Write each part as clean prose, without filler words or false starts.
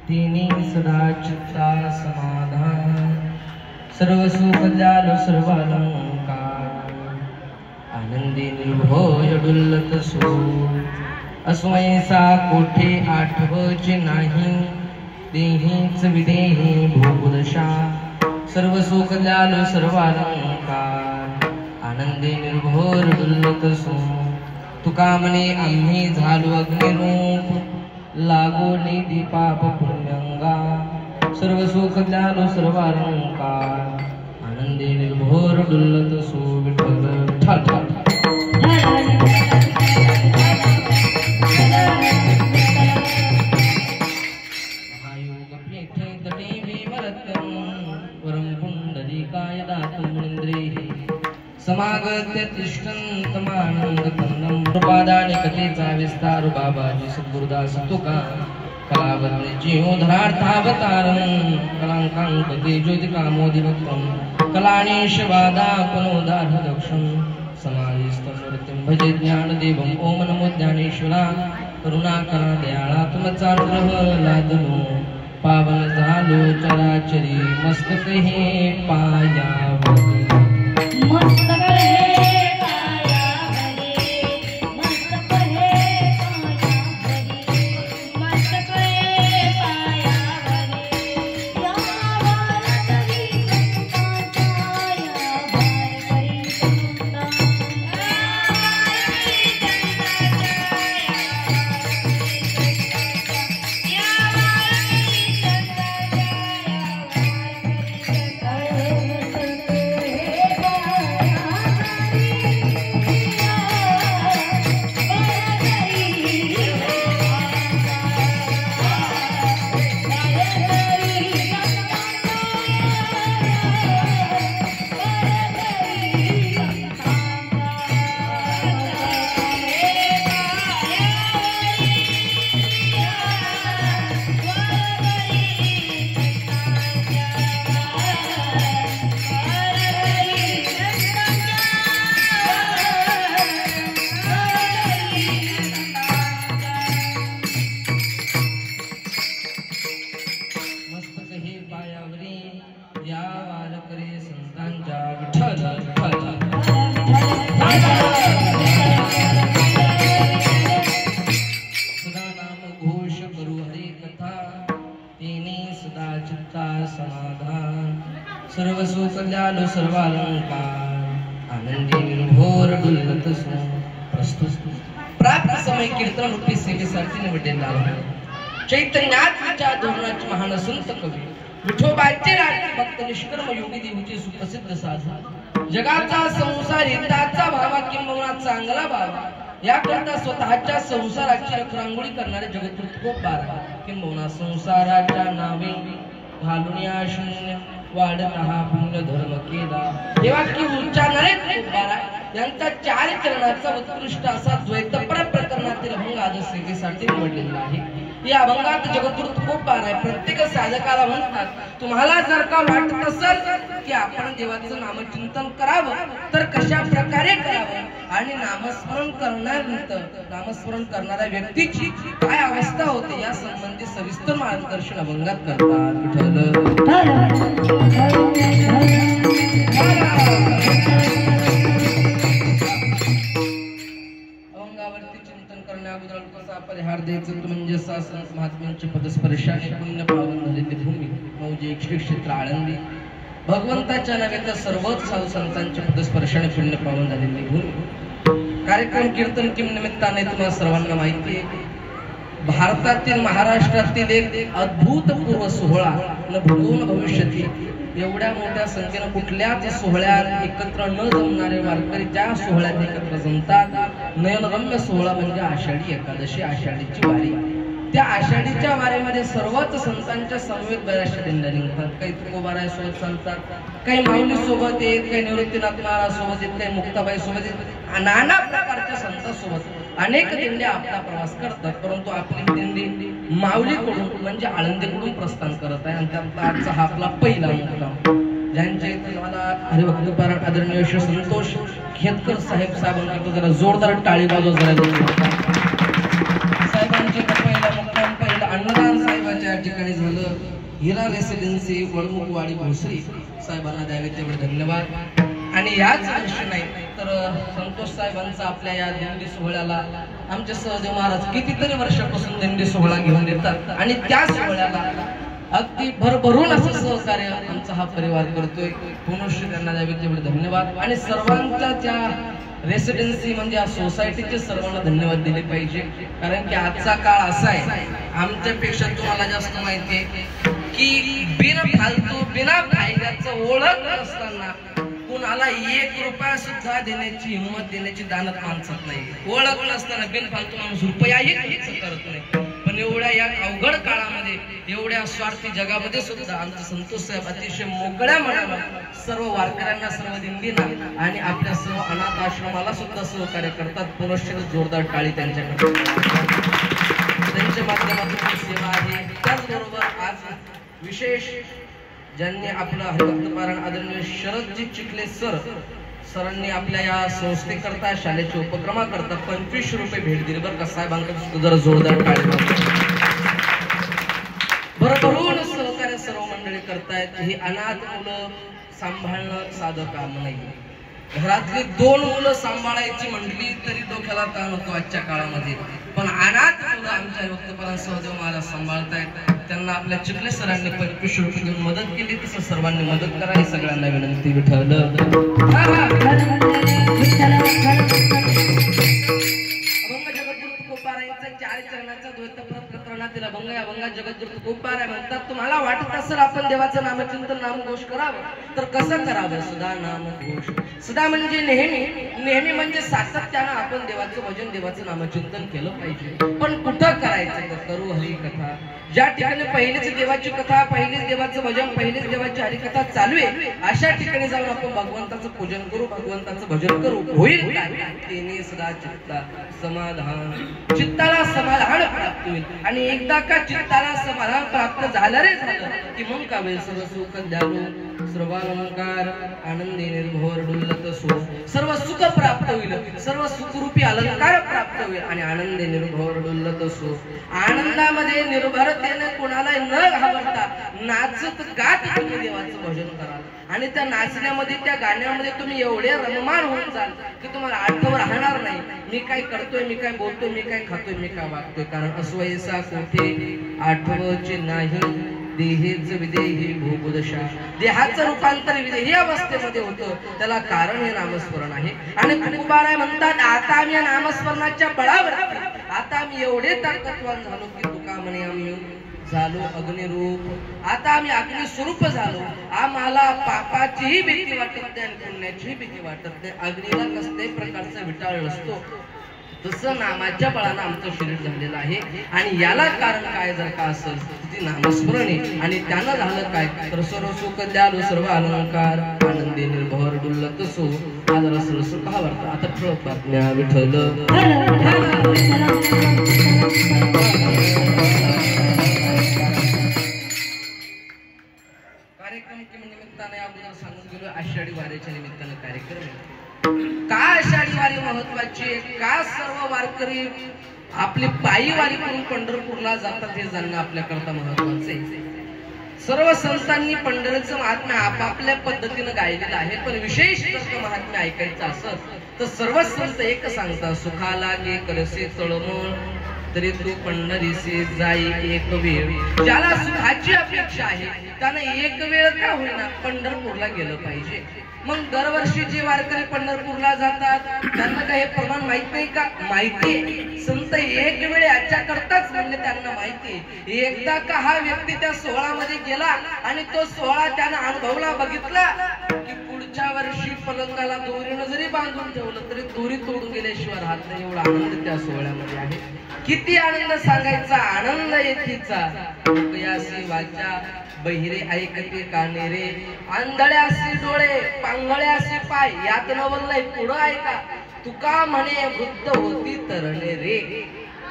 तिनी सदा चित्ता समाधान सर्व सुख जालो सर्वालंकार आनंदी निर्भय डुल्लत सो अस्वयसा कोठे आठवचे नाही देहीच विदेही भोगदशा सर्व सुख जालो सर्वालंकार आनंदी निर्भय डुल्लत सो तुका म्हणे आम्ही झालो अग्निरूप लागो निधी पाप पुण्यंगा सर्व सुख ज्ञानो सर्व अलंकार आनंदी निर्भोर डुल्लत सो विठ्ठल विठ्ठल महायोग पीठे तटे विवरत्यं वरं पुंडरीकाय दातुं मुनीन्द्रेः समागत्य तिष्ठन्तमानन्दकन्दं कृपादाने कथेचा विस्तार बाबाजी सद्गुरुदास तुका कलावत्ने जीवोद्धारार्थावतारं कलांकांकते ज्योतिकामोदिभक्तं कलाणीशवादा पुनोदारदक्षं समाधिस्थमूर्तिं भजे ज्ञानदेवं ओम नमो ज्ञानेश्वरा करुणाकरा दयाळा तुमचा अनुग्रह लादलो पावन झालो चराचरी मस्तक हे पायावरी सर्व सुख ज्ञानो सर्व अलंकार आनंदी निर्भोर डुल्लत सो प्रस्तुत प्राप्त समय कीर्तन रूपी सेवेसाठी निवडलेला आहे चैतन्यात विचार धोरणाचे महान संत कवी विठोबाचे राजे भक्त निष्कर्म योगी देवचे सुप्रसिद्ध साधू जगाचा संसार हिताचा भावा किंबहुना चांगला भावा याकरता स्वतःच्या संसाराची रखरांगोळी करणारे जगद्गुरु खूप बारा किंबहुना संसाराच्या नावे घालून या शून्य वाढत हा पुण्य धर्म केला तेव्हा की उच्चारणारे खूप बारा यांचा चार चरणाचा उत्कृष्ट असा द्वैतपर प्रकरणातील अभंग आज सेवेसाठी निवडलेला आहे या अभंगात जगद्गुरु खूप बारा आहे प्रत्येक साधकाला म्हणतात तुम्हाला जर का वाटत असेल की आपण देवाचं नामचिंतन करावं तर कशा प्रकारे करावं आणि नामस्मरण नामस्मरण करणाऱ्या व्यक्तीची काय अवस्था होते या संबंधी सविस्तर मार्गदर्शन अभंगात करतात विठ्ठल अभंगावरती चिंतन करण्याअगोदर कसा परिहार द्यायचं म्हणजे संत महात्म्यांचे पदस्पर्शाने पुण्य पावन झालेली भूमी म्हणजे क्षेत्र आळंदी भगवंताच्या नव्हे तर सर्वच साधू संतांच्या पदस्पर्शाने पुण्य पावन झालेली भूमी कार्यक्रम कीर्तन किम निमित्ताने तुम्हाला सर्वांना माहिती आहे भारतातील महाराष्ट्रातील एक अद्भुतपूर्व सोहळा न भूतो न भविष्यती एवढ्या मोठ्या संख्येने कुठल्याच सोहळ्यात एकत्र न जमणारे वारकरी ज्या सोहळ्यात एकत्र जमतात नयनरम्य सोहळा म्हणजे आषाढी एकादशी आषाढीची वारी त्या आषाढीच्या वारीमध्ये सर्वच संतांच्या समवेत बऱ्याचशा दिंड्या निघतात काही तुकोबाराय सोबत चालतात काही माऊली सोबत येत काही निवृत्तीनाथ महाराज सोबत येत काही मुक्ताबाई सोबत येत नाना प्रकारच्या संतांसोबत अनेक दिंड्या आपला प्रवास करतात परंतु आपली दिंडी माऊलीकडून म्हणजे आळंदीकडून प्रस्थान करत आहे आणि त्यात आजचा हा आपला पहिला मुक्काम ज्यांच्या इथे मला हरिभक्तपरायण आदरणीय श्री संतोष खेतकर साहेबांना जरा जोरदार टाळी वाजवा जरा साहेबांचे पहिला मुक्काम पहिला अन्नदान साहेबांच्या या ठिकाणी झालं. हिरा रेसिडेन्सी वडमुखवाडी भोसरी साहेबांना द्यावे तेवढे धन्यवाद. आणि याच वर्षी नाही तर संतोष साहेबांचा आपल्या या दिंडी सोहळ्याला आमचे सहदेव महाराज कितीतरी वर्षापासून दिंडी सोहळा घेऊन येतात आणि त्या सोहळ्याला अगदी भरभरून असं सहकार्य आमचा हा परिवार करतोय. पुनश्च त्यांना द्यावे तेवढे धन्यवाद. आणि सर्वांच्या त्या रेसिडेन्सी म्हणजे या सोसायटीचे सर्वांना धन्यवाद दिले पाहिजे. कारण की आजचा काळ असा आहे, आमच्यापेक्षा तुम्हाला जास्त माहिती आहे की बिना फायद्याचं ओळख नसताना कुणाला 1 रुपया सुद्धा देण्याची हिंमत देण्याची दानत माणसात नाही. ओळख नसताना बिनफालतू माणूस रुपयाही खर्च करत नाही. पण एवढ्या या अवघड काळामध्ये एवढ्या स्वार्थी जगामध्ये सुद्धा आमचे संतोष साहेब अतिशय मोकळ्या मनाला सर्व वारकऱ्यांना सर्व दिंडींना आणि आपल्या सर्व अनाथ आश्रमाला सुद्धा सहकार्य करतात. पुनश्च जोरदार टाळी त्यांच्याकडे. त्यांच्या माध्यमातून सेवा आहे. त्याचबरोबर आज विशेष ज्यांनी आपलं हरिभक्तपारायण आदरणीय शरदजी चिखले सरांनी आपल्या या संस्थेकरता शाळेच्या उपक्रमाकरता 25 रुपये भेट दिली. बरं का साहेबांकडे जरा जोरदार टाळी. भरभरून सहकार्य सर्व मंडळी करतायत. ही अनाथ मुलं सांभाळणं साधं काम नाही. घरातली 2 मुलं सांभाळायची म्हटली तरी डोक्याला ताण होतो आजच्या काळामध्ये. पण अनाथ मुलं आमच्या हरिभक्तपारायण सहदेव महाराज सांभाळतायत. त्यांना आपल्या चिखले सरांनी 25 रुपये देऊन मदत केली. तसं सर्वांनी मदत करावी सगळ्यांना विनंती. विठ्ठल म्हणतात. तुम्हाला वाटत असेल आपण देवाचं नामचिंतन नामघोष करावं तर कसं करावं? सदा नामघोष. सदा म्हणजे नेहमी म्हणजे सातत्यानं आपण देवाचं भजन देवाचं नामचिंतन केलं पाहिजे. पण कुठं करायचं? करू हरिकथा. ज्या ठिकाणी पहिलीच देवाची कथा, पहिलीच देवाचं भजन, पहिलीच देवाची हरिकथा चालू आहे अशा ठिकाणी जाऊन आपण भगवंताचं पूजन करू, भगवंताचं भजन करू. होईल काय? तेने सदा चित्ता समाधान. चित्ताला समाधान प्राप्त होईल. आणि एकदा का चित्ताला समाधान प्राप्त झालं रे झालं की मग का वेळ सर्व सुख द्यालो सर्वालंकार आनंदी निर्भर डुल्लत सो. सर्व सुख प्राप्त होईल, सर्व सुखरूपी अलंकार प्राप्त होईल आणि आनंदी निर्भर डुल्लत सो. आनंदामध्ये निर्भरतेने कोणाला न घाबरता नाचत गात तुम्ही देवाचं भजन कराल. आणि त्या नाचण्यामध्ये त्या गाण्यामध्ये तुम्ही एवढे रममाण होऊन जाल की तुम्हाला आठवण राहणार नाही मी काय करतोय, मी काय बोलतोय, मी काय खातोय, मी काय वागतोय. कारण अस्वयसा कोठे आठवचे नाही देहेच विदेही भूपुदशा. देहाचं रूपांतर विदेही अवस्थेमध्ये होतं. त्याला कारण हे नामस्मरण आहे. आणि तुकोबाराय म्हणतात आता आम्ही या नामस्मरणाच्या बळावर आता आम्ही एवढे ताकदवान झालो की तुका म्हणे आम्ही झालो अग्निरूप. आता आम्ही अग्निस्वरूप झालो. आम्हाला पापाचीही भीती वाटत नाही आणि पुण्याचीही भीती वाटत नाही. अग्नीला कसल्याही प्रकारचा विटाळ नसतो. तसं नामाच्या बळानं आमचं शरीर झालेलं आहे. आणि याला कारण काय जर का असेल ती नामस्मरण आहे. आणि त्यानं झालं काय तर सर्व सुख द्यालो सर्व अलंकार आनंदी निर्भर डुल्लत सो. आज रसळ सुख हा वार्ता. आता ठळक बातम्या. विठ्ठल कार्यक्रम निमित्ताने अगोदर सांगून गेलो आषाढी वारीच्या निमित्तानं कार्यक्रम. का आषाढी वारी महत्वाची? का सर्व वारकरी आपली पायी वारी करून पंढरपूरला जातात हे जाणणं आपल्याकरता महत्वाचं आहे. सर्व संतांनी पंढरीचं महात्म्य आपापल्या पद्धतीनं गायलेलं आहे. पण विशेष जर महात्म्य ऐकायचं असत तर सर्व संत एक सांगतात सुखाला गे करसे तळमळ तरी तू पंढरीसे जाई एक वेळ. ज्याला सुखाची अपेक्षा आहे त्यानं एक वेळ का होईना पंढरपूरला गेलं पाहिजे. मग दरवर्षी जे वारकरी पंढरपूरला जातात त्यांना काही हे प्रमाण माहित नाही का? माहिती. संत एक वेळ याच्याकरताच म्हणले त्यांना माहिती. एकदा का हा व्यक्ती त्या सोहळ्यामध्ये गेला आणि तो सोहळा त्यानं अनुभवला बघितला की पुढच्या वर्षी पलंगाला दोरीनं जरी बांधून ठेवलं तरी दोरी तोडून गेल्याशिवाय राहत नाही. एवढा आनंद त्या सोहळ्यामध्ये आहे. किती आनंद सांगायचा. आनंद येथीचा. वाचा बहिरे ऐकते काने रे. आंधळ्यासी डोळे पांगळ्यासी पाय यात नवलय पुढं ऐका. तुका म्हणे वृद्ध होती तरणे रे.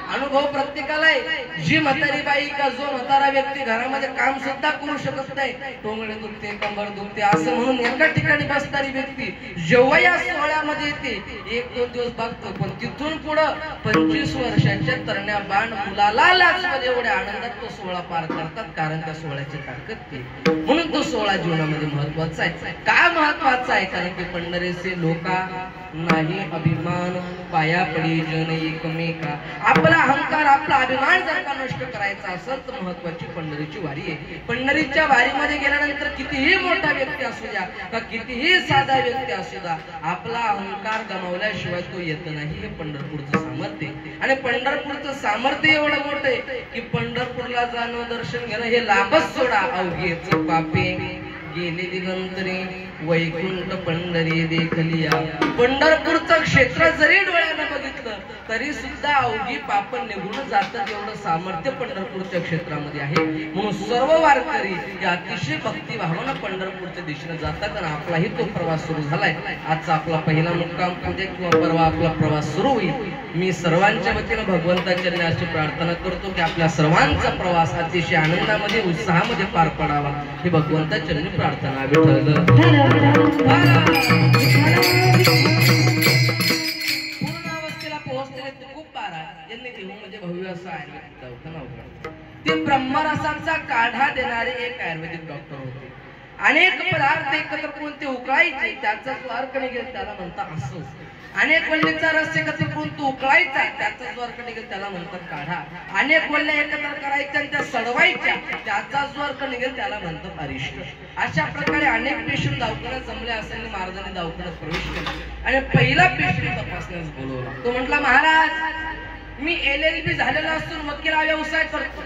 अनुभव प्रत्येकाला आहे. जी म्हातारी बाई का जो म्हातारा व्यक्ती घरामध्ये काम सुद्धा करू शकत नाही, टोंगडे दुखते, कंबर दुखते असं म्हणून एका ठिकाणी बसणारी व्यक्ती जेव्हा या सोहळ्यामध्ये येते, 1-2 दिवस बघतो, पण तिथून पुढं 25 वर्षाच्या तरण्या बाण मुलाला लाजवत एवढ्या आनंदात तो सोहळा पार करतात, कारण त्या सोहळ्याची ताकद ती. म्हणून तो सोहळा जीवनामध्ये महत्वाचा आहे. का महत्वाचा आहे? कारण की पंढरीचे लोका नाही अभिमान पाया पडी जन एकमेका. आपला अहंकार, आपला अभिमान जर का नष्ट करायचा असेल तर महत्वाची पंढरीची वारी आहे. पंढरीच्या वारीमध्ये गेल्यानंतर कितीही मोठा व्यक्ती असू द्या का कितीही साधा व्यक्ती असू द्या, आपला अहंकार गमावल्याशिवाय तो येत नाही. हे पंढरपूरचं सामर्थ्य. आणि पंढरपूरचं सामर्थ्य एवढं मोठं आहे की पंढरपूरला जाणं, दर्शन घेणं हे लाभच सोडा, अवघेच पापे गेले दिगंतरी वैकुंठ पंढरी देखलिया. पंढरपूरचं क्षेत्र जरी डोळ्यानं बघितलं तरी सुद्धा अवघी पाप निघून जातात, एवढं सामर्थ्य पंढरपूरच्या क्षेत्रामध्ये आहे. म्हणून सर्व वारकरी या अतिशय भक्तिभावानं पंढरपूरच्या दिशेने जातात. आणि आपलाही तो प्रवास सुरू झालाय. आजचा आपला पहिला मुक्काम उद्या किंवा परवा आपला प्रवास सुरू होईल. मी सर्वांच्या वतीनं भगवंताच्या अशी प्रार्थना करतो की आपल्या सर्वांचा प्रवास अतिशय आनंदामध्ये, उत्साहामध्ये पार पडावा. हे भगवंताच्या प्रार्थना. विठ्ठल पूर्णावस्थेला पोहोचलेले तुकोबारा यांनी देहूमध्ये भव्य असं आयुर्वेदिक दवाखाना उघडला. ते ब्रह्मरसाचा काढा देणारे एक आयुर्वेदिक डॉक्टर होते. अनेक पदार्थ एकत्र करून ते उकळायचे, त्याचा जो अर्क निघेल त्याला म्हणतात असं. अनेक वल्लीचा रस एकत्र करून तो उकळायचा, त्याचा जो अर्क निघेल त्याला म्हणतात काढा. अनेक वल्ल्या एकत्र करायच्या आणि त्या सडवायच्या, त्याचा जो अर्क निघेल त्याला म्हणतात अरिष्ट. अशा प्रकारे अनेक पेशंट दवाखान्यात जमले असल्याने महाराजांनी दवाखान्यात प्रवेश केला आणि पहिला पेशंट तपासण्यास बोलवला. तो म्हटला, महाराज मी LLB झालेला असून वकील व्यवसाय करतो,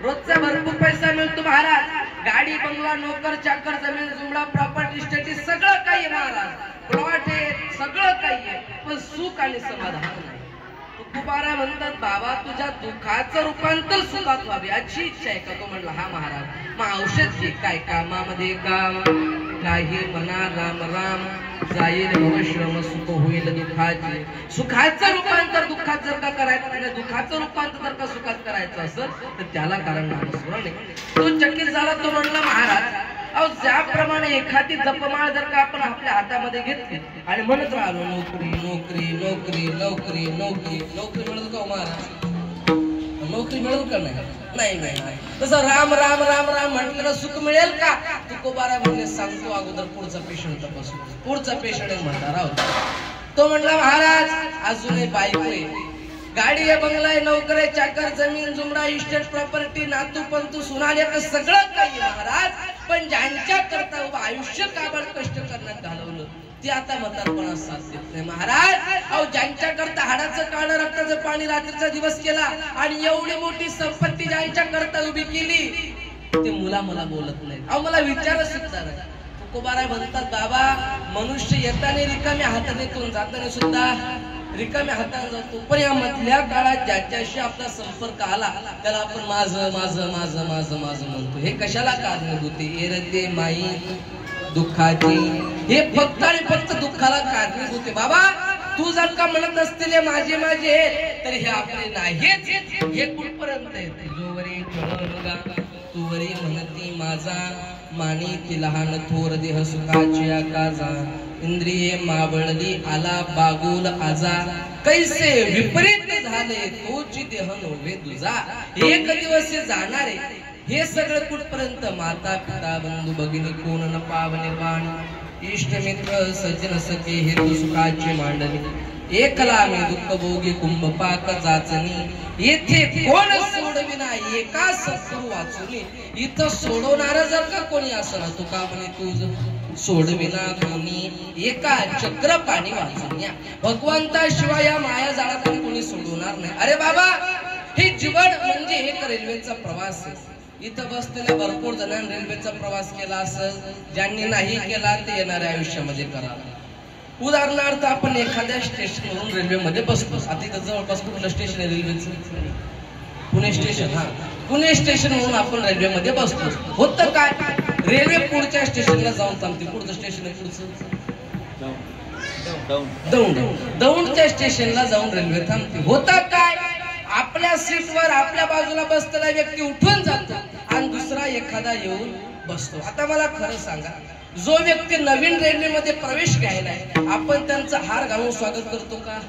रोजचा भरपूर पैसा मिळतो महाराज, गाडी बंगला नोकर चाकर जमीन जुमडा प्रॉपर्टी स्टेटी सगळं काही महाराज, प्लॉट आहे सगळं काही आहे, पण सुख आणि समाधान नाही. तुकोबारा म्हणतात, बाबा तुझ्या दुःखाचं रूपांतर सुखात व्हावे अशी इच्छा आहे का? तो म्हणला, हा महाराज. मग औषध घे. काय? कामामध्ये काम, काही म्हणा राम राम, जाईल भवश्रम सुख होईल दुःखाचे. सुखाचं रूपांतर दुःखात जर का करायचं, दुःखाचं रूपांतर जर का सुखात करायचं असेल तर त्याला कारण नामस्मरण आहे. तो चकित झाला. तो म्हणला, महाराज अहो ज्याप्रमाणे एखादी जपमाळ जर का आपण आपल्या हातामध्ये घेतली आणि म्हणत राहिलो नोकरी नोकरी नोकरी नोकरी नोकरी नोकरी, मिळेल का महाराज? नोकरी मिळेल का? नाही नाही नाही. तसं राम राम राम राम म्हटलेलं सुख मिळेल का? तुकोबारा म्हणले, सांगतो अगोदर पुढचा पेशंट तपासू. पुढचा पेशंट म्हणणार आहोत. तो म्हणला, महाराज अजूनही बायको आहे, गाडी आहे, बंगला आहे, नोकर आहे, चाकर जमीन जुमडा इस्टेट प्रॉपर्टी नातू पंतू सुनाले सगळं काही महाराज, पण ज्यांच्या करता उभं आयुष्य काबड कष्ट करण्यात घालवलं ते आता म्हातारपणात साथ देत नाही महाराज. अहो ज्यांच्या करता हाडाचं काळं रक्ताचं पाणी रात्रीचा दिवस केला आणि एवढी मोठी संपत्ती ज्यांच्या करता उभी केली ते मुला मला बोलत नाही. अहो मला विचारच सुद्धा नाही. तुकोबारा म्हणतात, बाबा मनुष्य येताना रिकाम्या हाताने तोंड जाताना सुद्धा रिकाम्या हाताने जातो, पण या मधल्या काळात ज्याच्याशी आपला संपर्क आला त्याला आपण माझं माझं माझं माझं माझं म्हणतो. हे कशाला कारणीभूत आहे? एरते माई दुःखाची, हे फक्त आणि फक्त दुःखाला कारणीभूत आहे. बाबा तू जर का म्हणत असतील माझे माझे तर हे आपले नाहीच. हे कुठपर्यंत येते? जोवरी ठळगा तुवरी म्हणती माझा, मानी ती लहान थोर देह सुखाची आकाजा, इंद्रिये मावळली आला बागुल आजा, कैसे विपरीत झाले तोची देह नव्हे तुझा. एक दिवस हे जाणार आहे. हे सगळं कुठपर्यंत? माता पिता बंधू भगिनी कोण न पावने बाण, इष्ट मित्र सज्जन सखे हेतू सुखाची मांडणी, एकला मी दुःख भोगी कुंभपाक जाचणी, येथे कोण सोडविना एका सत्सुरू वाचुनी. इथं सोडवणार जर का कोणी असणार तुका म्हणे तुझ सोडविना कोणी एका चक्र पाणी वाचुन्या. भगवंताशिवाय या माया जाळातून कोणी सोडवणार नाही. अरे बाबा हे जीवन म्हणजे एक रेल्वेचा प्रवास आहे. इथं बसलेल्या भरपूर जणांनी रेल्वेचा प्रवास केला असेल, ज्यांनी नाही केला ते येणाऱ्या आयुष्यामध्ये करावं. उदाहरणार्थ आपण एखाद्या स्टेशनवरून रेल्वेमध्ये बसतो. आता इथं जवळपास कुठलं स्टेशन आहे रेल्वेचं? पुणे स्टेशन. हा पुणे स्टेशन वरून आपण रेल्वेमध्ये बसतो. होतं काय? रेल्वे पुढच्या स्टेशनला जाऊन थांबते. पुढचं स्टेशन आहे पुढचं दौंड. दौंडच्या स्टेशनला जाऊन रेल्वे थांबते. होतं काय? आपल्या आपल्या सीटवर आपल्या बाजूला बसलेला व्यक्ती उठून जातो आणि दुसरा एखादा येऊन बसतो. आता मला खरं सांगा, जो व्यक्ती नवीन रेल्वेमध्ये प्रवेश घ्यायलाय आपण त्यांचा हार घालून स्वागत करतो का?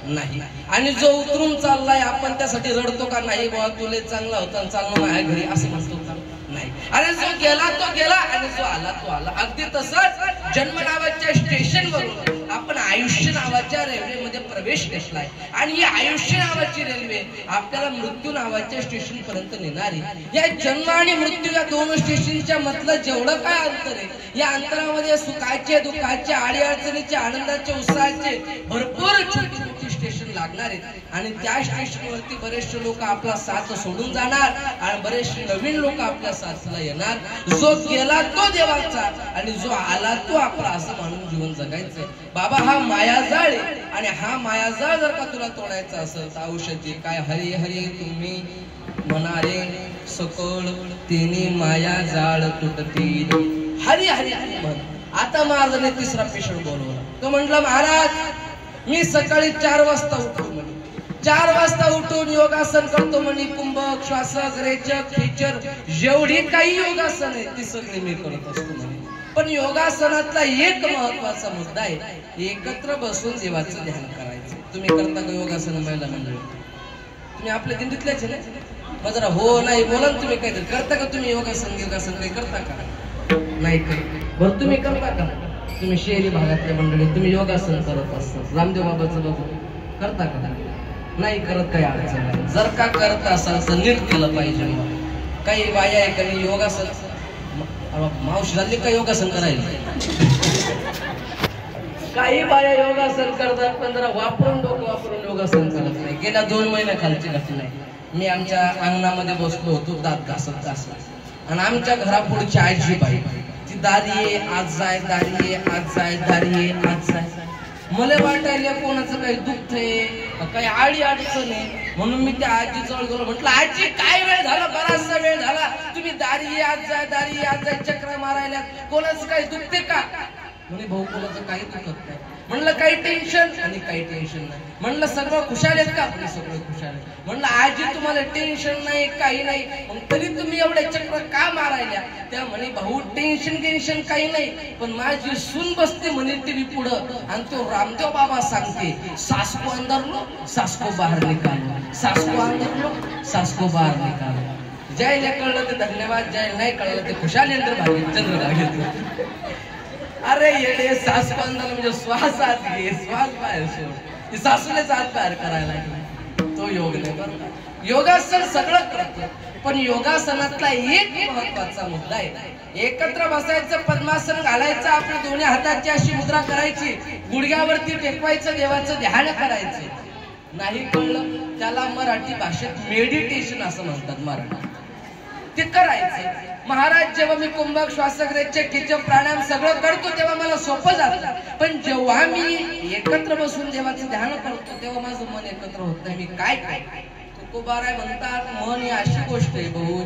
नाही. आणि जो उतरून चाललाय आपण त्यासाठी रडतो का? नाही बाबा तुले चांगला होता चाललो माझ्या घरी असं म्हणतो का? नाही. अरे जो गेला तो गेला आणि जो आला तो आला. अगदी तसंच जन्म नावाच्या स्टेशनवरून आपण आयुष्य नावाच्या रेल्वेमध्ये प्रवेश घेतलाय आणि ही आयुष्य नावाची रेल्वे आपल्याला मृत्यू नावाच्या स्टेशन पर्यंत नेणारी. या जन्म आणि मृत्यू या दोन स्टेशनच्या मधलं जेवढं काय अंतर आहे, या अंतरामध्ये सुखाचे दुःखाचे अडीअडचणीचे आनंदाचे उत्साहाचे भरपूर छोटी मोठी स्टेशन लागणार आहेत आणि त्या स्टेशनवरती बरेचसे लोक आपला साथ सोडून जाणार आणि बरेचसे नवीन लोक आपल्या साथला येणार. जो गेला तो देवाचा आणि जो आला तो आपला असं मानून जीवन जगायचं. बाबा हा मायाजाळ आहे आणि हा मायाजाळ जर का तुला तोडायचा असेल तर औषधी काय? हरी हरी तुम्ही म्हणारे सकळ तिने मायाजाळ तुटतील. हरी हरी हरी म्हण. आता महाराजांनी तिसरा पेशंट बोलवला. तो म्हटला महाराज मी सकाळी 4 वाजता उठतो म्हणे. 4 वाजता उठून योगासन करतो म्हणे. कुंभक श्वासक रेचक खेचर जेवढी काही योगासन आहे ती सगळी मी करत असतो म्हणे. पण योगासनातला एक महत्वाचा मुद्दा आहे, एकत्र बसून देवाचं ध्यान करायचं. तुम्ही करता का योगासन? महिला मंडळी तुम्ही आपल्या दिंडीतल्याच आहे ना? मग जरा हो नाही बोला ना. तुम्ही काहीतरी करता का? तुम्ही योगासन योगासन काही करता का? नाही करत. बरं तुम्ही करता का? तुम्ही शहरी भागातल्या मंडळी तुम्ही योगासन करत असतात. रामदेव बाबाचं बघू करता का? नाही करत. काही अडचण नाही. जर का करत असाल तर नीट केलं पाहिजे. काही बाया आहे का योगासन मावशी झाली का योगासन करायला? काही बाया योगासन करतात पण जरा वापरून डोकं वापरून योगासन करत नाही. गेल्या 2 महिन्याखालची घटना आहे. मी आमच्या अंगणामध्ये बसलो होतो दात घासत घासत आणि आमच्या घरापुढची आजीबाई ती दारी आहे आज जाय, दारी आहे आज जाय, दारी आहे आज जाय. मला वाटायला कोणाचं काही दुःख आहे काही आडी अडचण आहे म्हणून मी त्या आजी जवळ गेलो. म्हटलं आजी काय वेळ झाला? बराचसा वेळ झाला. तुम्ही दारी आज जाय दारी आज जाय चक्र मारायला. कोणाचं काही दुखते का? म्हणे भाऊ कोणाचं काही दुखत नाही. म्हणलं काही टेन्शन? आणि काही टेन्शन नाही. म्हणलं सर्व खुशाल आहेत का? आपले सगळे खुशाल आहेत. म्हणलं आजी तुम्हाला टेन्शन नाही काही नाही मग तरी तुम्ही एवढे चक्र का मारायला? त्या म्हणे भाऊ टेन्शन काही नाही पण माझी सून बसते म्हणे टीव्ही पुढं आणि तो रामदेव बाबा सांगते सास को अंदर लो सास को बाहर निकालो, सास को अंदर लो सास को बाहर निकालो. ज्याला कळलं ते धन्यवाद, ज्याला नाही कळलं ते खुशाल यंत्र भागी चंद्रगाव घेतो. अरे येडे सास को अंदर म्हणजे श्वास आत घे श्वास बाहेर सोड. सासूलेच आत बाहेर करायला तो योग नाही. बरं योगासन सगळं करतो पण योगासनातला एक महत्वाचा मुद्दा आहे. एकत्र बसायचं, पद्मासन घालायचं, आपल्या दोन्ही हाताची अशी मुद्रा करायची, गुडघ्यावरती टेकवायचं, देवाचं ध्यान करायचं. नाही कळलं त्याला मराठी भाषेत मेडिटेशन असं म्हणतात. मराठी ते करायचं. महाराज जेव्हा मी कुंभक श्वासक रेचक खेचक प्राणायाम सगळं करतो तेव्हा मला सोपं जातं पण जेव्हा मी एकत्र बसून देवाचं ध्यान करतो तेव्हा माझं मन एकत्र होत नाही. मी काय काय तुकोबाराय म्हणतात मन ही अशी गोष्ट आहे भाऊ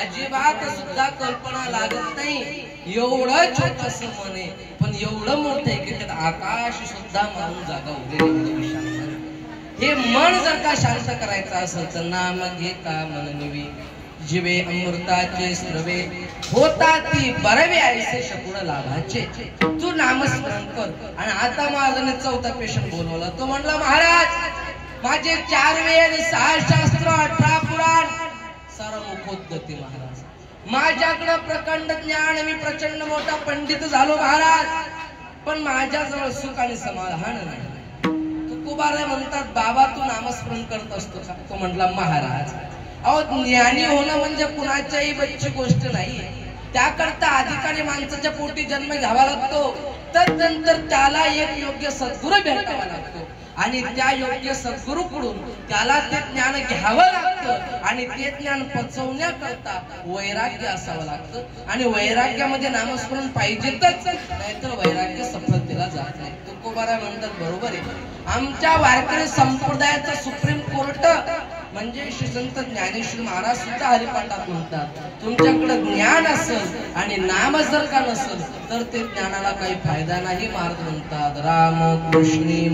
अजिबात सुद्धा कल्पना लागत नाही. एवढं छोटस मन आहे पण एवढं मोठं आहे की त्यात आकाश सुद्धा मारून जागा उभे. हे मन जर का शांत करायचं असेल तर नाम घेता मन निवी जीवे अमृताचे स्रवे होता ती बरवे ऐसे शकुन लाभाचे. तू नामस्मरण कर. आणि आता महाराजांनी 4था पेशंट बोलवला. तो म्हणला महाराज माझे 4 वेद 6 शास्त्र 18 पुराण सारं मुखोद्गती महाराज. माझ्याकडे प्रचंड ज्ञान, मी प्रचंड मोठा पंडित झालो महाराज, पण माझ्याजवळ सुख आणि समाधान नाही. तुकोबाराय म्हणतात, बाबा तू नामस्मरण करत असतो का? तो म्हटला, महाराज अहो ज्ञानी होणं म्हणजे कुणाच्याही बच्ची गोष्ट नाही. त्याकरता अधिकारी माणसाच्या पोटी जन्म घ्यावा लागतो, तर नंतर त्याला एक योग्य सद्गुरू भेटावा लागतो आणि त्या योग्य सद्गुरूकडून त्याला ते ज्ञान घ्यावं लागतं आणि ते ज्ञान पचवण्याकरता वैराग्य असावं लागतं आणि वैराग्यामध्ये नामस्मरण पाहिजेतच, नाहीतर वैराग्य सफलतेला जात नाही. तुकोबाराय म्हणतात, बरोबर आहे. आमच्या वारकरी संप्रदायाचा सुप्रीम कोर्ट म्हणजे श्री संत ज्ञानेश्वर महाराज सुद्धा हरिपाठात म्हणतात, तुमच्याकडे ज्ञान असेल आणि नाम जर का नसेल तर ते ज्ञानाला काही फायदा नाही. महाराज म्हणतात, राम कृष्णी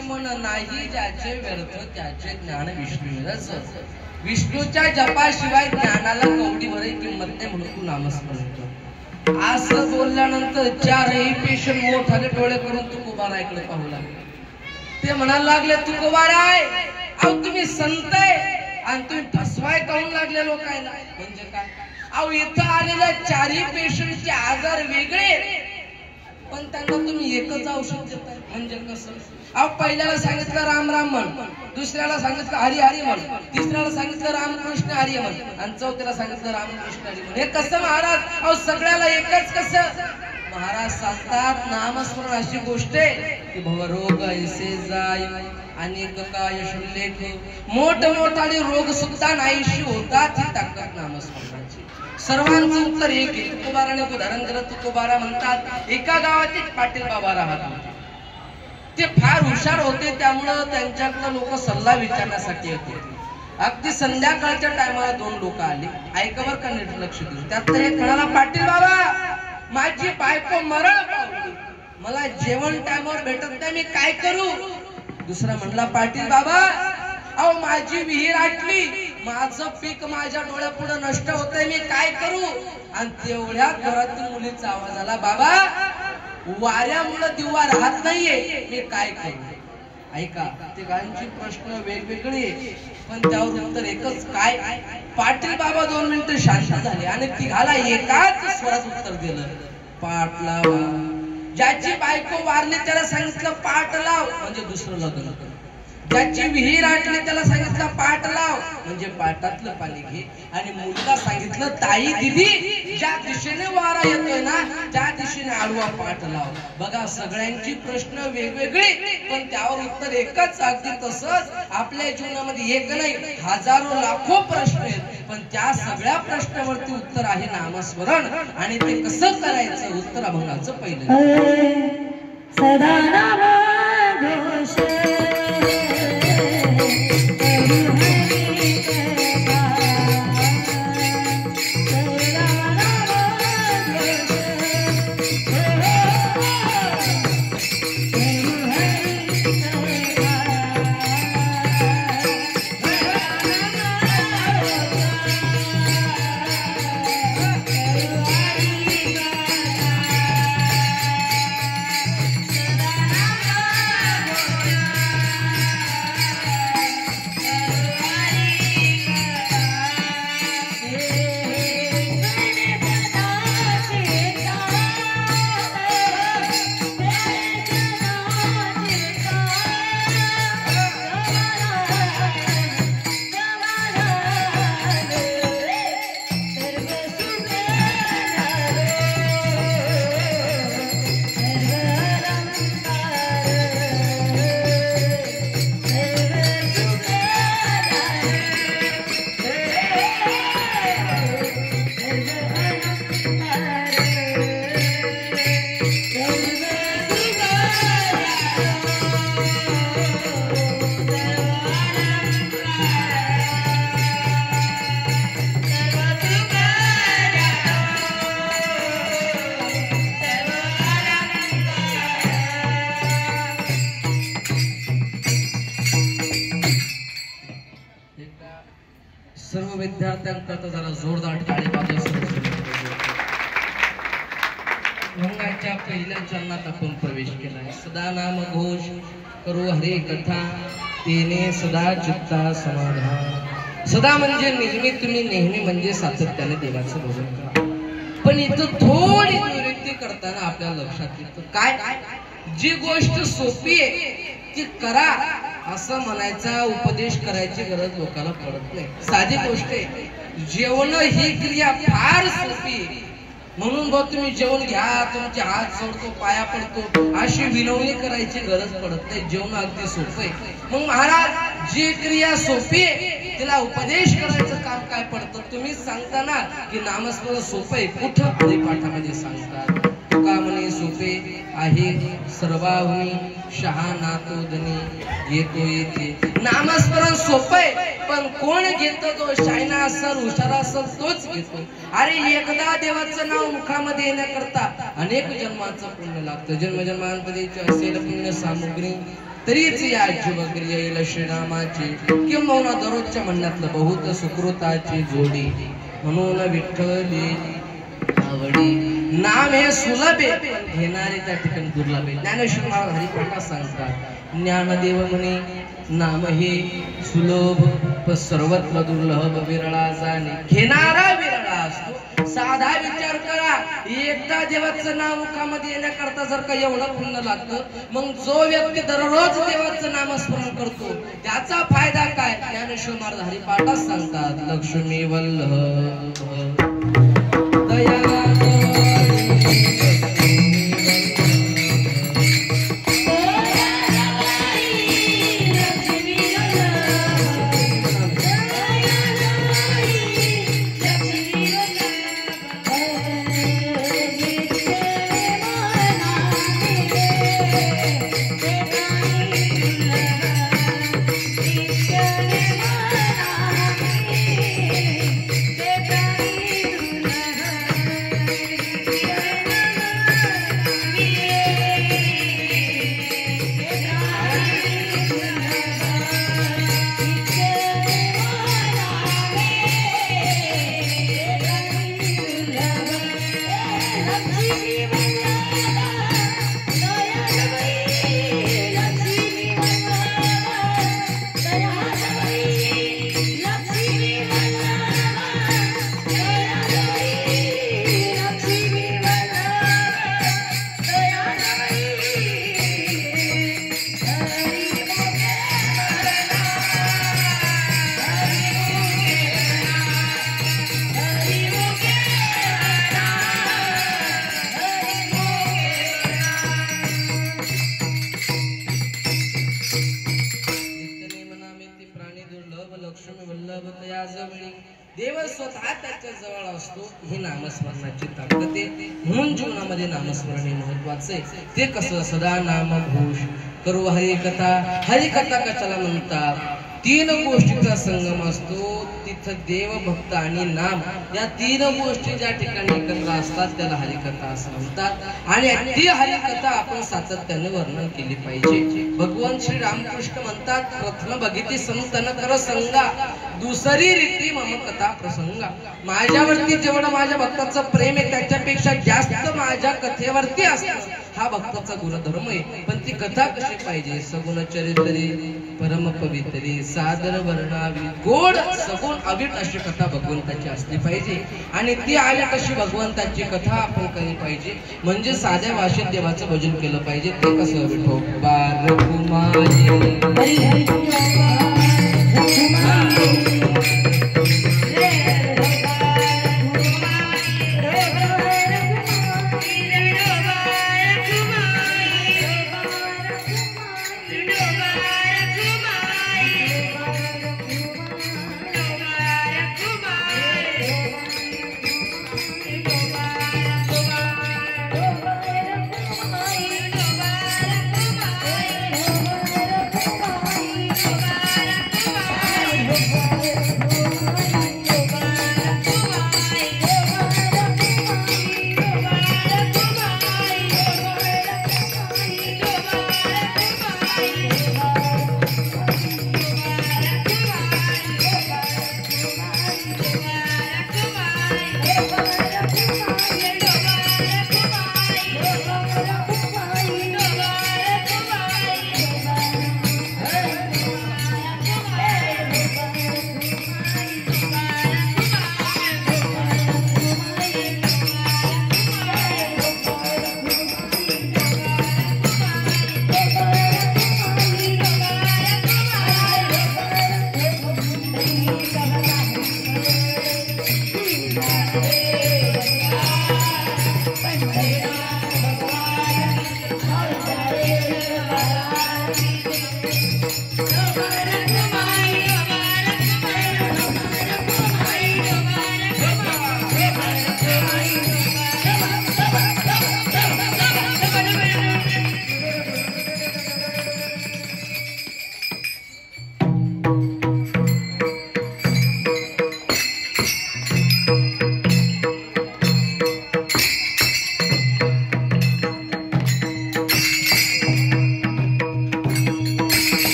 मन नाही ज्याचे व्यर्थ त्याचे ज्ञान विष्णूच. विष्णूच्या जपाशिवाय ज्ञानाला कवडीवरही किंमत नाही म्हणून तू नामस्मरण कर. असं बोलल्यानंतर 4ही पेशंट मोठाले डोळे करून तुकोबारायकडे पाहू लागले. ते म्हणायला लागले, तुकोबाराय अहो तुम्ही संत आहे आणि तुम्ही फसवाय काढून लागले लोकांना. म्हणजे काय? अहो इथं आलेल्या 4ही पेशंटचे आजार वेगळे पण त्यांना तुम्ही एकच औषध देताय. म्हणजे कसं? अहो पहिल्याला सांगितलं राम राम म्हण, दुसऱ्याला सांगितलं हरी हरी म्हण, तिसऱ्याला सांगितलं रामकृष्ण हरी म्हण आणि चौथ्याला सांगितलं रामकृष्ण हरी म्हण. हे कसं महाराज? अहो सगळ्याला एकच कसं? महाराज सांगतात, नामस्मरण अशी गोष्ट आहे की भवरोग ऐसे जाय अनेक काय शुल्लेख, मोठमोठाले रोग सुद्धा नाहीशी होतात. ही ताकद नामस्मरणाची. सर्वांचं उत्तर एक आहे. तुकोबाराने उदाहरण दिलं. तुकोबारा म्हणतात, एका गावात एक पाटील बाबा राहत होते. ते फार हुशार होते, त्यामुळं त्यांच्याकडे लोक सल्ला विचारण्यासाठी येत होते. अगदी संध्याकाळच्या टायमाला 2 लोक आले. ऐकावर का नीट लक्ष दिलं. त्यात एक म्हणाला, पाटील बाबा माझी बायको मरण पावली, मला जेवण टायमावर भेटत नाही, मी काय करू? दुसरा म्हणला, पाटील बाबा अहो माझी विहीर आटली, माझं पीक माझ्या डोळ्यापुढे नष्ट होतंय, मी काय करू? आणि तेवढ्या घरातील मुलीचा आवाज आला, बाबा वाऱ्यामुळे दिवा राहत नाहीये, मी काय करू? ऐका, तिघांची प्रश्न वेगवेगळे पण त्यावर उत्तर एकच. काय? पाटील बाबा 2 मिनिटं शांत झाले आणि तिघाला एकाच स्वरात उत्तर दिलं, पाट लावा. ज्याची बायको वारली त्याला सांगितलं पाट लाव, म्हणजे दुसरं लग्न कर. ज्याची विहीर आटली त्याला सांगितलं पाट लाव, म्हणजे पाटातलं पाणी घे. आणि मुलीला सांगितलं, ताई दिदी ज्या दिशेने वारा येतोय ना त्या दिशेने आडवा पाट लाव. बघा सगळ्यांची प्रश्न वेगवेगळी पण त्यावर उत्तर एकच. अगदी तसंच आपल्या जीवनामध्ये एक नाही हजारो लाखो प्रश्न आहेत, पण त्या सगळ्या प्रश्नावरती उत्तर आहे नामस्मरण. आणि ते कसं करायचं? उत्तर अभंगाचं पहिलं. सदा नाम घोष सर्व विद्यार्थ्यांकरता जरा जोरदार टाळी वाजवा. रंगाच्या पहिल्या चरणात आपण प्रवेश केलाय. सदा नाम घोष करू हरे कथा, तेने सदा चित्ता समाधान. सदा म्हणजे नेहमी, तुम्ही नेहमी म्हणजे सातत्याने देवाचं भजन करा. पण इथं थोडी दुरुक्ती करताना आपल्याला लक्षात येतं काय, जी गोष्ट सोपी आहे ती करा असं म्हणायचा उपदेश करायची गरज लोकांना पडत नाही. साधी गोष्ट आहे, जेवण ही क्रिया फार सोपी आहे. म्हणून बघ तुम्ही जेवण घ्या, तुमचे हात सोडतो, पाया पडतो, अशी विनवणी करायची गरज पडत नाही. जेवण अगदी सोपं आहे. मग महाराज जी क्रिया सोपी आहे तिला उपदेश करायचं काम काय पडतं. तुम्ही सांगता ना की नामस्मरण सोपं आहे, कुठं हरिपाठामध्ये सांगतात. तुका म्हणे सोपे आहे सर्वाहुनी, शहा नातोदनी येतो येते. नामस्मरण सोपं आहे, पण कोण घेतो? तो शायना असेल, हुशार असेल तोच घेतो. अरे एकदा देवाचं नाव मुखामध्ये येण्याकरता अनेक जन्माचं पुण्य लागतं. जन्मजन्मांतरीची असेल पुण्य सामुग्री, तरीच या जीवग्री येईल श्रीरामाची, किंबहुना दररोजच्या म्हणण्यातलं बहुत सुकृताची जोडी. म्हणून विठ्ठली आवडी. नाम हे सुलभ आहे, घेणारे त्या ठिकाणी दुर्लभ आहे. ज्ञानेश्वर महाराज हरिपाठात सांगतात, ज्ञानदेव म्हणे नाम हे सुलभ पण सर्वत्र दुर्लभ, विरळा जाणे. घेणारा विरळा असतो. साधा विचार करा, एकदा देवाचं नाव मुखामध्ये येण्याकरता जर का एवढं पुण्य लागतं, मग जो व्यक्ती दररोज देवाचं नामस्मरण करतो त्याचा फायदा काय? ज्ञानेश्वर महाराज हरिपाठात सांगतात, लक्ष्मी वल्लभ दया देव स्वतः त्याच्या जवळ असतो. ही नामस्मरणाची ताकद आहे. म्हणून जीवनामध्ये नामस्मरण हे महत्वाचं आहे. ते कसं? सदा नाम घोष करू हरिकथा. हरिकथा कशाला म्हणतात? तीन गोष्टींचा संगम असतो. तिथं देव, भक्त आणि नाम या तीन गोष्टी ज्या ठिकाणी एकत्र असतात त्याला हरिकथा असं म्हणतात. आणि ती हरिकथा आपण सातत्याने वर्णन केली पाहिजे. भगवान श्री रामकृष्ण म्हणतात, प्रथम बघिती संतन कर संगा, दुसरी रीती मम कथा प्रसंगा. माझ्यावरती जेवढं माझ्या भक्ताचं प्रेम आहे त्याच्यापेक्षा जास्त माझ्या कथेवरती असतं हा भक्ताचा गुणधर्म आहे. पण ती कथा कशी पाहिजे? सगुण चरित्री परम पवित्री सादर वर्णावी, गोड सगुण अवीट अशी कथा भगवंताची असली पाहिजे. आणि ती आली कशी भगवंताची कथा आपण केली पाहिजे. म्हणजे साध्या भाषेत देवाचं भजन केलं पाहिजे. ते कसं? विठोबा रघुमाई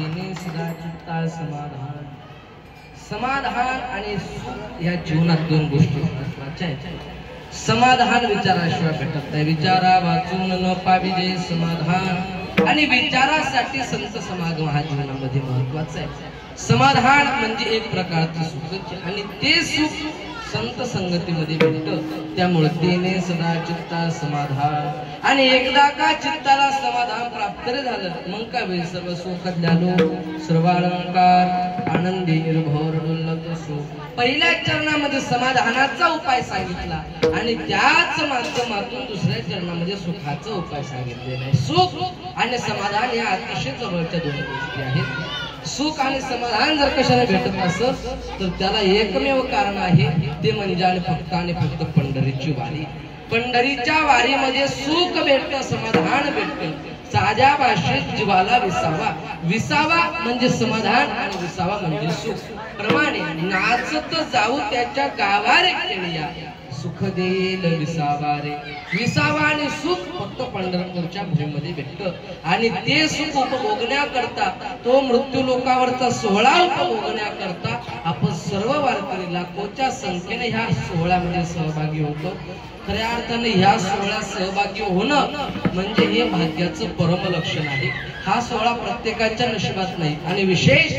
तेने सदा चित्ता समाधान. समाधान आणि सुख या जीवनात दोन गोष्टी महत्त्वाच्या आहेत. समाधान विचाराशिवाय भेटत नाही. विचारा वाचून न पाविजे समाधान, आणि विचारासाठी संत समागम हा जीवनामध्ये महत्वाचा आहे. समाधान म्हणजे एक प्रकारचं सुख, आणि ते सुख संत संगतीमध्ये भेटतं. त्यामुळे तेने सदा चित्ता समाधान. आणि एकदा का चित्ताला समाधान प्राप्त झालं मग काय होईल? सर्व सुख झालो, सर्व अलंकार आनंदी निर्भर डोलत सुख. पहिल्या चरणामध्ये समाधानाचा उपाय सांगितला आणि त्याच माध्यमातून दुसऱ्या चरणामध्ये सुखाचा उपाय सांगितलेला आहे. सुख आणि समाधान या अतिशय जवळच्या दोन गोष्टी आहेत. सुख आणि समाधान जर कशाला भेटत असेल तर त्याला एकमेव कारण आहे, ते म्हणजे आणि फक्त पंढरीची वारी. पंढरीच्या वारीमध्ये सुख भेटतं, समाधान भेटतं. साध्या भाषेत जीवाला विसावा म्हणजे समाधान आणि विसावा म्हणजे सुख. प्रमाणे नाचत जाऊ त्याच्या गावारे खेळया, सुख देईल विसावा रे. विसावा आणि सुख फक्त पंढरपूरच्या भूमीमध्ये भेटतं. आणि ते सुख उपभोगण्याकरता, तो मृत्यू लोकावरचा सोहळा उपभोगण्याकरता आपण सर्व वारकरी लाखोच्या संख्येने ह्या सोहळ्यामध्ये सहभागी होतो. खऱ्या अर्थाने ह्या सोहळ्यात सहभागी होणं म्हणजे हे भाग्याचं परम लक्षण आहे. हा सोहळा प्रत्येकाच्या नशिबात नाही. आणि विशेष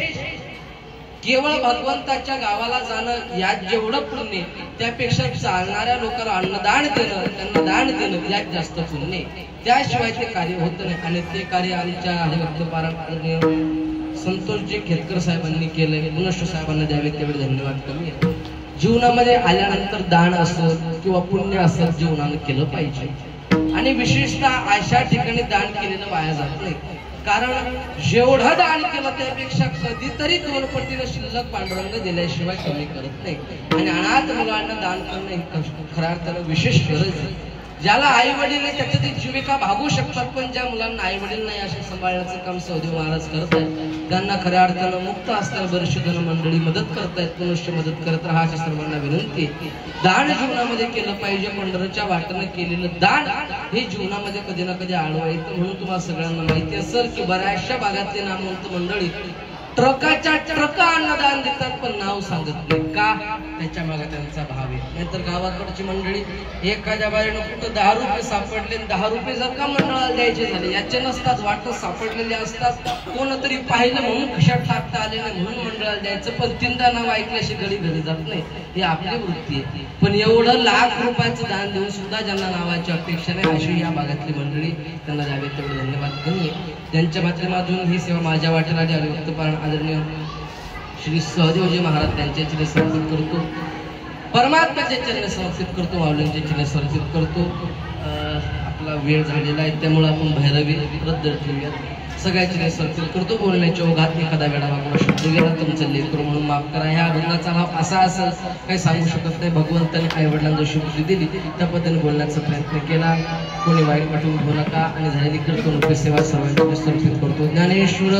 केवळ भगवंताच्या गावाला जाणं यात जेवढं पुण्य, त्यापेक्षा चालणाऱ्या लोकांना अन्नदान देणं, त्यांना दान देणं यात जास्त पुण्य. त्याशिवाय ते कार्य होत नाही. आणि ते कार्य आमच्या हरिभक्त पारायण संतोषजी खेतकर साहेबांनी केलंय. मनुष्य साहेबांना द्यावे तेवढे धन्यवाद कमी आहे. जीवनामध्ये आल्यानंतर दान असो किंवा पुण्य असं जीवनानं केलं पाहिजे. आणि विशेषतः अशा ठिकाणी दान केलेलं वाया जात नाही. कारण जेवढं दान केलं त्यापेक्षा कधीतरी 2 पटीने शिल्लक पांडुरंग दिल्याशिवाय कमी करत नाही. आणि अनाथ मुलांना दान करणं ही खऱ्या अर्थानं विशेष गरज आहे. ज्याला आई वडील नाही त्याच्या ती जीविका भागू शकतात, पण ज्या मुलांना आई वडील नाही असे सांभाळण्याचं काम सौदेव महाराज करत आहेत, त्यांना खऱ्या अर्थानं मुक्त असताना बरीचशी जण मंडळी मदत करतायत. मनुष्य मदत करत राहा अशी सर्वांना विनंती. दान जीवनामध्ये केलं पाहिजे. पंढरीच्या वाटेनं केलेलं दान हे जीवनामध्ये कधी ना कधी आडवं येतं. म्हणून तुम्हाला सगळ्यांना माहिती असेल की बऱ्याचशा भागातले नामवंत मंडळी ट्रकाच्या ट्रक अन्नदान देतात, पण नाव सांगत नाही. का? त्याच्या मागे त्यांचा भाव आहे. नाहीतर गावाकडची मंडळी एखाद्या बाईनं कुठं 10 रुपये सापडले, 10 रुपये जर का मंडळाला द्यायचे झाले, याचे नसतात, वाटत सापडलेले असतात. कोणतरी पाहिलं म्हणून खिशात टाकता आले नाही म्हणून मंडळाला द्यायचं, पण 3दा नाव ऐकल्याशी घरी जात नाही. ही आपली वृत्ती आहे. पण एवढं लाख रुपयाचं दान देऊन सुद्धा ज्यांना नावाची अपेक्षा नाही अशी या भागातली मंडळी, त्यांना द्यावे तेवढे धन्यवाद कमी आहे. त्यांच्या माध्यमातून ही सेवा माझ्या वाटेला आली. हरिभक्त पारायण आदरणीय श्री सहदेवजी महाराज त्यांच्या चरणी समर्पित करतो. परमात्म्याच्या चरणी समर्पित करतो. माऊलींच्या चरणी समर्पित करतो. आपला वेळ झालेला आहे त्यामुळे आपण भैरवी रद्द ठेवूयात. सगळ्याची समर्पित करतो. बोलण्याच्या ओघात एखादा वेळा वागणं शब्द गेला तुमचं लेकरू म्हणून माफ करा. ह्या अभंगाचा भाव असा असेल काही सांगू शकत नाही. भगवंताने आई वडिलांना जशी बुद्धी दिली त्या पद्धतीने बोलण्याचा प्रयत्न केला. कोणी वाईट वाटून घेऊ नका. आणि झालेली करतो सेवा सर्वांची समर्पित करतो. ज्ञानेश्वर